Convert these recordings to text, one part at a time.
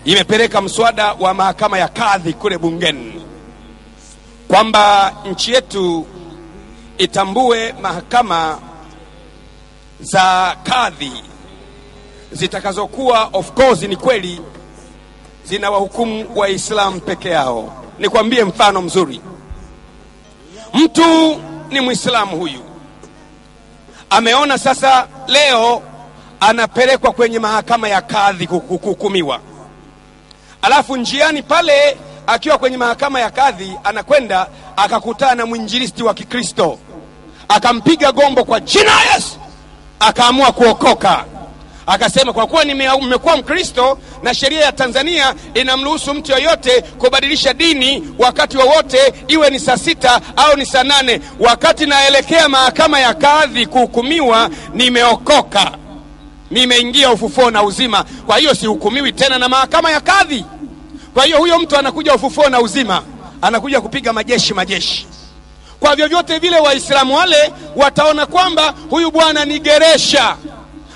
imepeleka mswada wa mahakama ya kadhi kule bungeni kwamba nchi yetu itambue mahakama za kadhi zitakazokuwa, of course ni kweli, zina wahukumu Waislamu peke yao. Nikwambie mfano mzuri. Mtu ni Muislamu, huyu ameona sasa leo anapelekwa kwenye mahakama ya kadhi kuhukumiwa. Alafu njiani pale akiwa kwenye mahakama ya kadhi anakwenda akakutana na mwinjilisti wa Kikristo, akampiga gombo kwa jina Yesu, akaamua kuokoka. Akasema kwa kuwa nimekuwa Mkristo na sheria ya Tanzania inamruhusu mtu yoyote kubadilisha dini wakati wowote, iwe ni saa 6 au ni saa 8, wakati naelekea mahakama ya kadhi kuhukumiwa, nimeokoka, nimeingia ufufuo na uzima, kwa hiyo sihukumiwi tena na mahakama ya kadhi. Kwa hiyo huyo mtu anakuja ufufuo na uzima, anakuja kupiga majeshi. Kwa vyovyote vile Waislamu wale wataona kwamba huyu bwana ni geresha,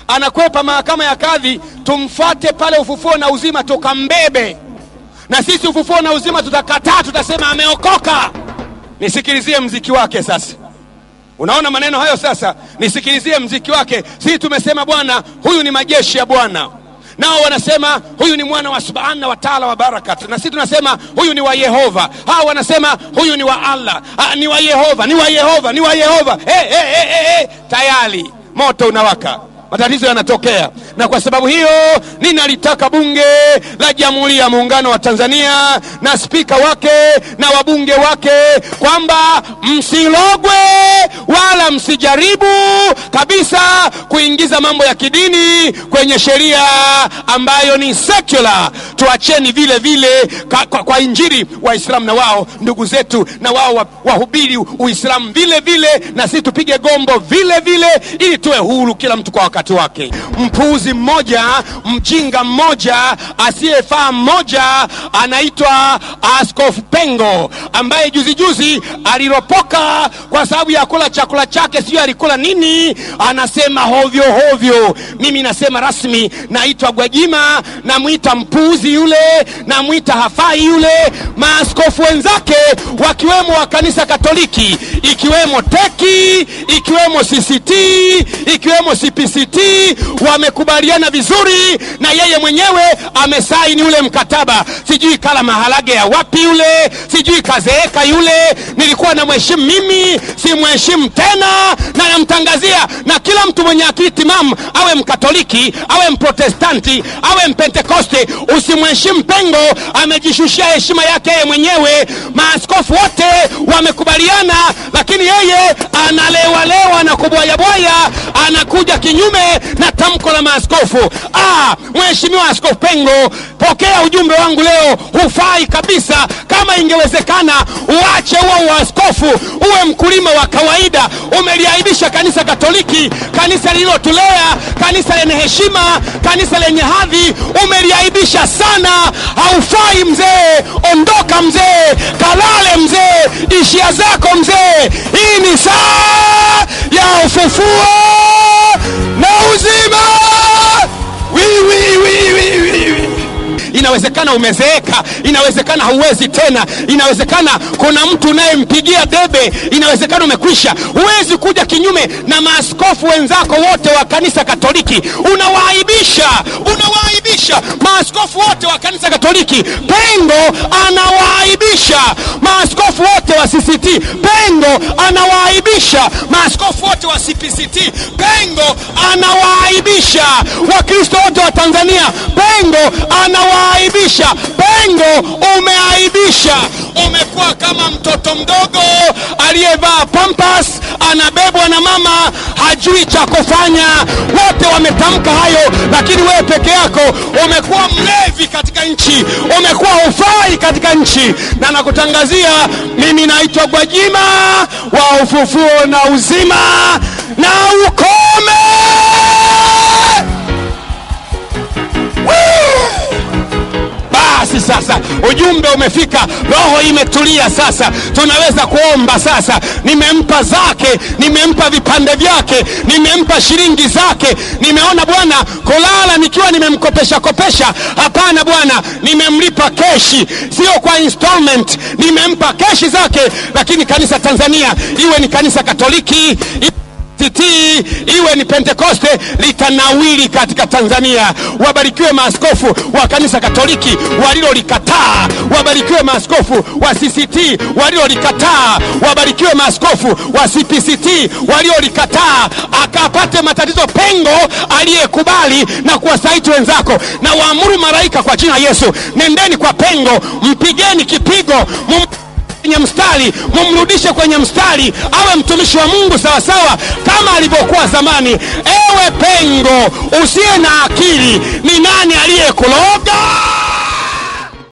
anakwepa mahakama ya kadhi, tumfuate pale ufufuo na uzima tukambebe. Na sisi ufufuo na uzima tutakataa, tutasema ameokoka. Nisikilizie mziki wake sasa. Unaona maneno hayo sasa? Nisikilizie mziki wake. Sisi tumesema bwana huyu ni majeshi ya Bwana, nao wanasema huyu ni mwana wa Subhana wa Taala wa Barakat, na sisi tunasema huyu ni wa Yehova. Hao wanasema huyu ni wa Allah, ni wa Yehova, ni wa Yehova, ni wa Yehova. Tayari moto unawaka, matatizo yanatokea. Na kwa sababu hiyo ninalitaka bunge la Jamhuri ya Muungano wa Tanzania na spika wake na wabunge wake kwamba msilogwe wala msijaribu kabisa kuingiza mambo ya kidini kwenye sheria ambayo ni secular. Tuacheni vile vile kwa Injili Waislamu na wao ndugu zetu, na wao wahubiri Uislamu vile vile, na sisi tupige gombo vile vile, ili tuwe huru kila mtu kwa wakati wake. Mpuuzi mmoja, mjinga mmoja, asiyefaa mmoja anaitwa Askofu Pengo, ambaye juzi aliropoka kwa sababu ya kula chakula chake, sio alikula nini, anasema hovyo. Mimi nasema rasmi, naitwa Gwajima, namuita mpuuzi yule, namuita hafai yule. Maaskofu wenzake wakiwemo wa kanisa Katoliki, ikiwemo teki, ikiwemo CCT, ikiwemo CPCT, wamekubaliana vizuri, na yeye mwenyewe amesaini ule mkataba. Sijui kala maharage ya wapi yule, sijui kazeeka yule. Nilikuwa na mheshimu mimi, si mheshimu tena, na namtangazia. Na kila mtu mwenye akili timamu, awe Mkatoliki, awe Mprotestanti, awe Mpentekoste, usimheshimu Pengo. Amejishushia heshima yake yeye mwenyewe. Maaskofu wote wamekubaliana, lakini yeye analewalewa na kubwaya, anakuja kinyume na tamko la maaskofu. Mheshimiwa Askofu Pengo, pokea ujumbe wangu leo. Hufai kabisa. Kama ingewezekana uache huo askofu, uwe mkulima wa kawaida. Umeliaibisha kanisa Katoliki, kanisa lililotulea, kanisa lenye heshima, kanisa lenye hadhi. Umeliaibisha sana. Haufai mzee, ondoka mzee, kalale mzee, ishia zako mzee. Hii ni saa ya ufufuo na uzima. Inawezekana umezeeka, inawezekana hauwezi tena, inawezekana kuna mtu unayempigia debe, inawezekana umekwisha. Huwezi kuja kinyume na maaskofu wenzako wote wa kanisa Katoliki. Unawaaibisha maaskofu wote wa kanisa Katoliki. Pengo anawaaibisha maaskofu wote wa CCT. Pengo anawaaibisha maaskofu wote wa CPCT. Pengo anawaaibisha Wakristo wote wa Tanzania. Pengo anawaaibisha. Pengo umeaibisha. Umekuwa kama mtoto mdogo aliyevaa pampas, anabebwa na mama, hajui cha kufanya. Wote wametamka hayo, lakini wewe peke yako umekuwa mlevi katika nchi, umekuwa hufai katika nchi. Na nakutangazia, mimi naitwa Gwajima wa ufufuo na uzima, na ukome. Basi hii sasa, ujumbe umefika, roho imetulia sasa, tunaweza kuomba sasa. Nimempa zake, nimempa vipande vyake, nimempa shilingi zake. Nimeona Bwana kulala nikiwa nimemkopesha. Hapana Bwana, nimemlipa keshi, sio kwa installment, nimempa keshi zake. Lakini kanisa Tanzania, iwe ni kanisa Katoliki, iwe ni Pentekoste, litanawili katika Tanzania. Wabarikiwe maaskofu wa kanisa Katoliki walilolikataa, wabarikiwe maaskofu wa CCT walilolikataa, wabarikiwe maaskofu wa CPCT waliolikataa. Akapate matatizo pengo aliyekubali na kuwasaiti wenzako. Na waamuru malaika kwa jina Yesu, nendeni kwa pengo, mpigeni kipigo, kwenye mstari, mumrudishe kwenye mstari, awe mtumishi wa Mungu sawa sawa kama alivyokuwa zamani. Ewe pengo usiye na akili, ni nani aliyekuloga?